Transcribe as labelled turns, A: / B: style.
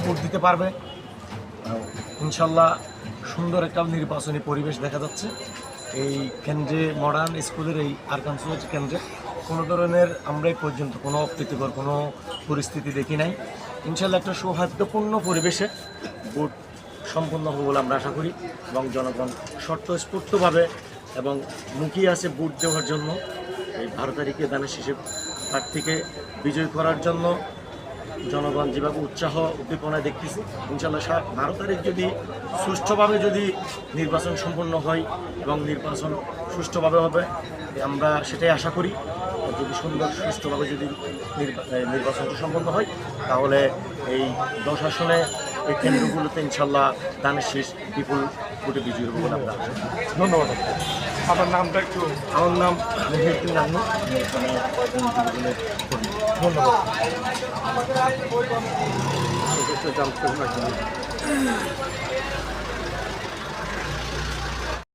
A: Vote দিতে পারবে। ইনশাল্লাহ সুন্দর একটা নির্বাচনী পরিবেশ দেখা যাচ্ছে এই কেন্দ্রে, মডার্ন স্কুলের এই আরকান সোসাইটি কেন্দ্রে। কোনো ধরনের আমরা এই পর্যন্ত কোনো অপ্রীতিকর কোনো পরিস্থিতি দেখি নাই। ইনশাল্লাহ একটা সৌহার্দ্যপূর্ণ পরিবেশে ভোট সম্পন্ন হবে বলে আমরা আশা করি এবং জনগণ স্বতঃস্ফূর্তভাবে এবং মুখিয়ে আছে ভোট দেওয়ার জন্য। এই 12 তারিখে দানের শীষে প্রার্থীকে বিজয় করার জন্য জনগণ যেভাবে উৎসাহ উদ্দীপনায় দেখতেছি, ইনশাল্লাহ 12 তারিখ যদি সুষ্ঠুভাবে যদি নির্বাচন সম্পন্ন হয় এবং নির্বাচন সুষ্ঠুভাবে হবে আমরা সেটাই আশা করি। যদি সুন্দর সুষ্ঠুভাবে যদি নির্বাচনটা সম্পন্ন হয় তাহলে এই 10 আসনে এই কেন্দ্রগুলোতে ইনশাল্লাহ দানের শীষ বিপুল ভোটে বিজয়ী হবে বলে আমরা আশা করি।
B: ধন্যবাদ। আপনার নামটা একটু?
A: আমার নাম মহিউদ্দিন নান্নু, এখানে
B: ধন্যবাদ।